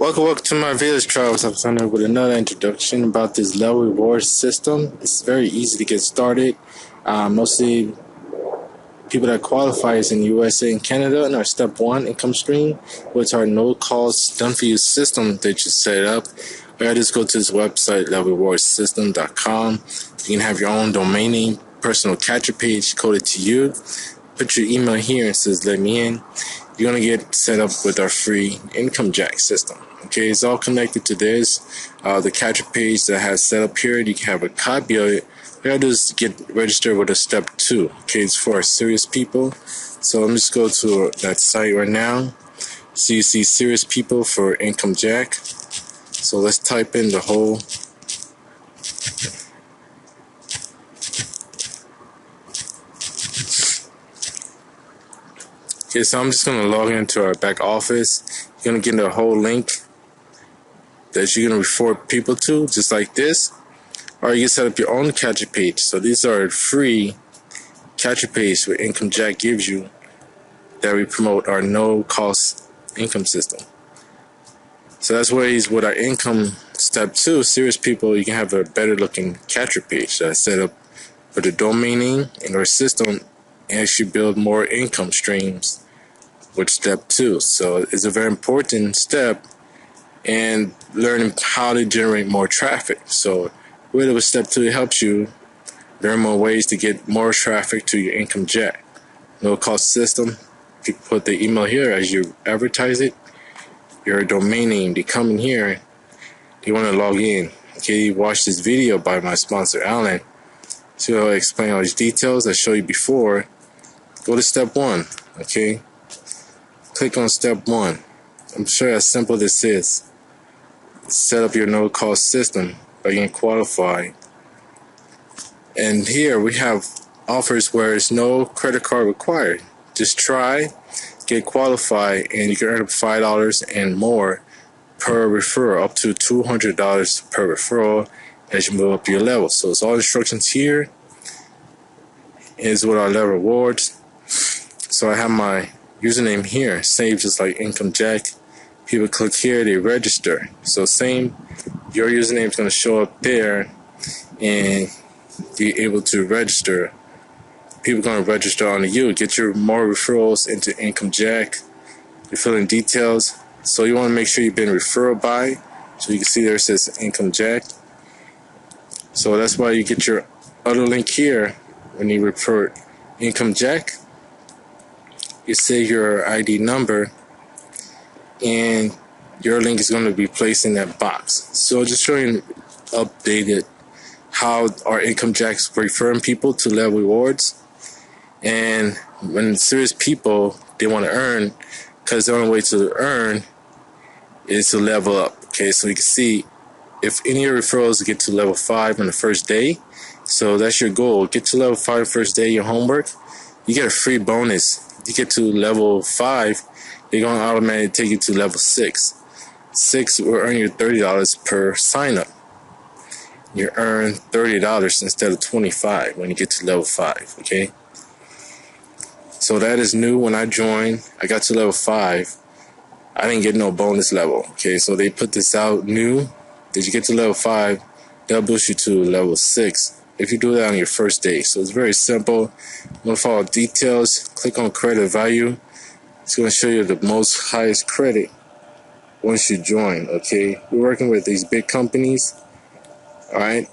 Welcome to my village Travis Alexander with another introduction about this level reward system. It's very easy to get started. Mostly people that qualify is in USA and Canada in our step 1 income stream, which are no cost done for you system that you set up. Or just go to this website levelrewardsystem.com. You can have your own domain name, personal capture page coded to you. Put your email here and says let me in. You're going to get set up with our free income jack system. Okay, it's all connected to this. The capture page that has set up here, you can have a copy of it. We gotta do is get registered with a step 2. Okay, it's for our serious people. So let me just go to that site right now. So you see serious people for income jack. So let's type in the whole. Okay, so I'm just gonna log into our back office. You're gonna get the whole link that you're gonna refer people to, just like this. Or you can set up your own capture page. So these are free capture page where Income Jack gives you that we promote our no cost income system. So that's where he's with our income step 2. Serious people, you can have a better looking capture page that's set up for the domain name in our system and actually build more income streams with step 2. So it's a very important step in learning how to generate more traffic. So really with step 2, it helps you learn more ways to get more traffic to your income jack. No cost system. You put the email here as you advertise it. Your domain name, they come in here, they want to log in. Okay, watch this video by my sponsor Alan. So I'll explain all these details I showed you before. Go to step 1. Okay, click on step 1. I'm sure how simple this is. Set up your no cost system by getting qualified. And here we have offers where there's no credit card required. Just try, get qualified, and you can earn up $5 and more per referral, up to $200 per referral as you move up your level. So it's all instructions here. Is with our level rewards. So I have my username here, saved just like Income Jack. People click here, they register. So same, your username is going to show up there, and be able to register. People are going to register on you, get your more referrals into Income Jack. You're filling details, so you want to make sure you've been referred by. So you can see there it says Income Jack. So that's why you get your other link here when you refer Income Jack. You say your ID number, and your link is going to be placed in that box. So just showing updated how our Income Jack's referring people to level rewards. And when serious people, they want to earn, because the only way to earn is to level up. Okay, so you can see if any of your referrals get to level 5 on the first day, so that's your goal, get to level 5 first day, your homework, you get a free bonus. You get to level 5, they're going to automatically take you to level 6. 6 will earn you $30 per sign up. You earn $30 instead of $25 when you get to level 5, okay? So that is new. When I joined, I got to level 5. I didn't get no bonus level, okay? So they put this out new. Did you get to level 5, they'll boost you to level 6 if you do that on your first day. So it's very simple. I'm going to follow details. Click on credit value. It's going to show you the most highest credit once you join, okay? We're working with these big companies. Alright,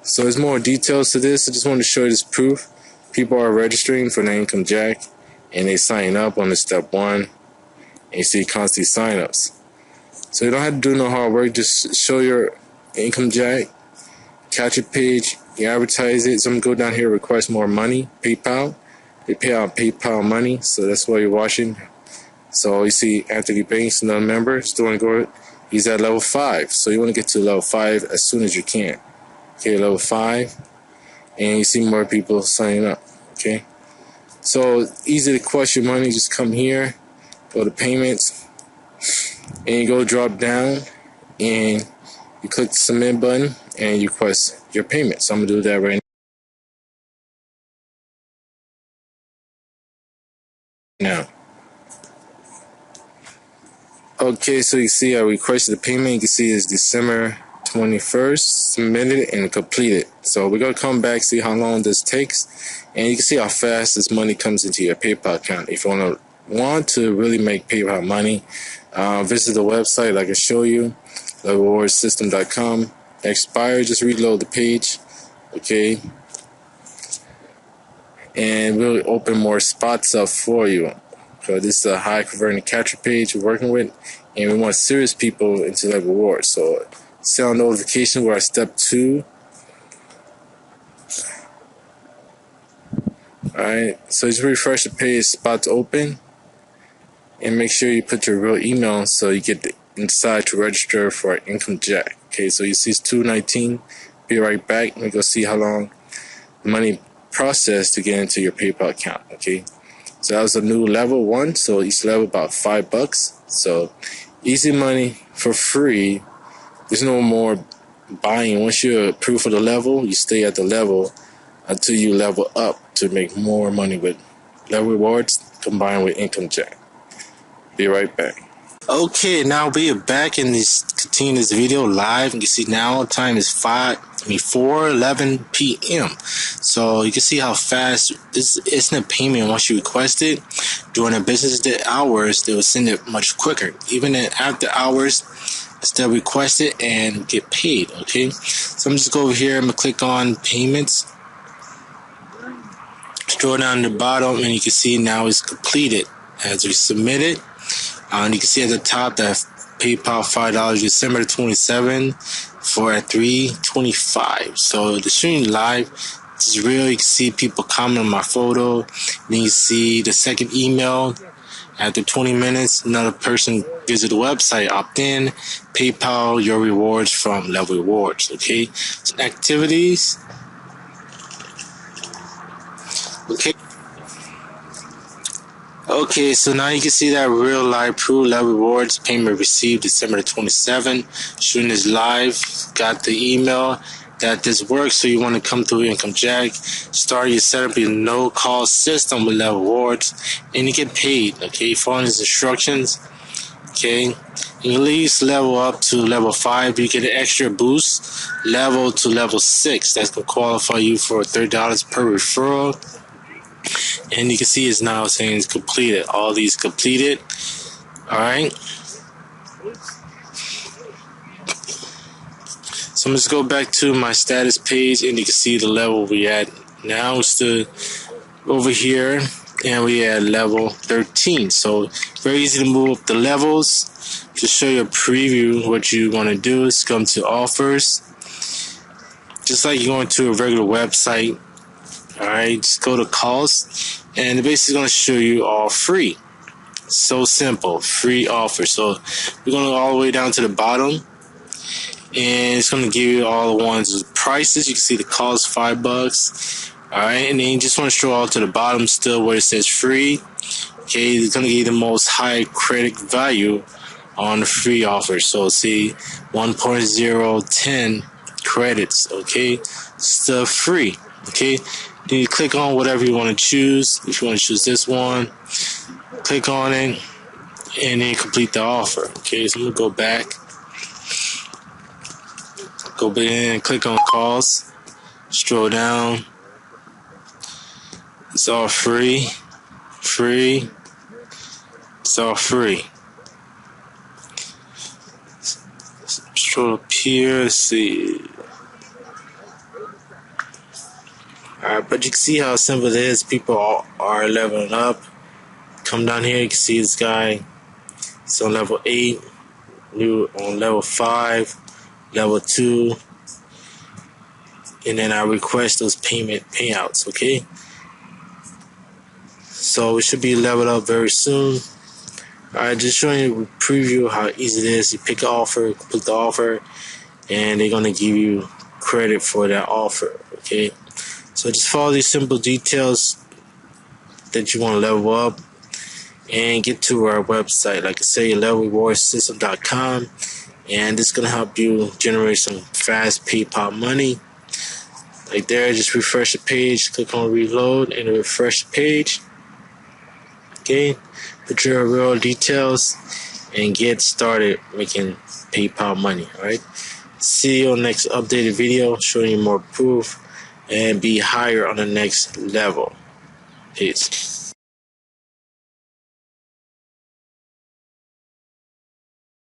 so there's more details to this. I just wanted to show you this proof. People are registering for the Income Jack, and they sign up on the step 1, and you see constant signups. So you don't have to do no hard work. Just show your Income Jack, catch a page, you advertise it. Some go down here, request more money, PayPal. They pay out PayPal money, so that's why you're watching. So you see Anthony Banks, another member, still want to go. He's at level 5, so you want to get to level 5 as soon as you can. Okay, level 5, and you see more people signing up. Okay, so easy to request your money. Just come here, go to payments, and you go drop down, and you click the submit button, and you request your payment. So I'm gonna do that right now. Okay, so you see I requested the payment. You can see it's December 21st, submitted and completed. So we're going to come back, see how long this takes, and you can see how fast this money comes into your PayPal account. If you want to really make PayPal money, visit the website like I show you, levelrewardsystem.com. Expire, just reload the page, okay, and we'll open more spots up for you. So this is a high converting capture page we're working with, and we want serious people into Level Rewards. So set on notification, we're at step 2. Alright, so just refresh the page, spots open, and make sure you put your real email so you get inside to register for Income Jack. Okay, so you see it's 219. Be right back. Let me go see how long the money processed to get into your PayPal account. Okay, so that was a new level 1. So each level about $5. So easy money for free. There's no more buying. Once you're approved for the level, you stay at the level until you level up to make more money with Level Rewards combined with Income Jack. Be right back. Okay, now we are back in this continue this video live. You can see now time is 4:11 p.m. So you can see how fast this instant payment. Once you request it during the business day hours, they will send it much quicker. Even in after hours, still request it and get paid. Okay, so I'm just go over here. I'm gonna click on payments. Scroll down to the bottom, and you can see now it's completed as we submit it. And you can see at the top that PayPal $5 December 27 for at 3:25. So the stream live. This is real. You can see people comment on my photo. Then you see the second email. After 20 minutes, another person visit the website, opt in, PayPal your rewards from Level Rewards. Okay, so activities. Okay, so now you can see that real live proof Level Rewards payment received December 27. Shooting is live. Got the email that this works, so you want to come through Income Jack. Start your setup your no-call system with Level Rewards, and you get paid. Okay, following these instructions. Okay, you at least level up to level 5. You get an extra boost level to level 6. That's gonna qualify you for $30 per referral. And you can see it's now saying it's completed. All these completed. Alright. So I'm just go back to my status page, and you can see the level we at now. It's still over here, and we at level 13. So very easy to move up the levels. To show you a preview, what you want to do is come to offers. Just like you're going to a regular website. Alright, just go to cost, and it's basically going to show you all free. So simple, free offer. So we're going to go all the way down to the bottom, and it's going to give you all the ones with prices. You can see the cost $5. Alright, and then you just want to scroll all to the bottom still where it says free. Okay, it's going to give you the most high credit value on the free offer. So see 1.010 credits. Okay, still free. Okay, then you click on whatever you want to choose. If you want to choose this one, click on it, and then complete the offer. Okay, so I'm gonna go back and click on calls, scroll down. It's all free. It's all free. Scroll up here, let's see. Alright, but you can see how simple it is. People are leveling up. Come down here, you can see this guy. He's on level 8. New on level 5. Level 2. And then I request those payouts, okay? So we should be leveled up very soon. Alright, just showing you a preview how easy it is. You pick an offer, complete the offer, and they're going to give you credit for that offer, okay? So just follow these simple details that you want to level up and get to our website. Like I say, levelrewardsystem.com, and it's going to help you generate some fast PayPal money. Like there, just refresh the page, click on reload, and refresh the page. Okay, put your real details, and get started making PayPal money. All right. See you on the next updated video showing you more proof and be higher on the next level. Peace.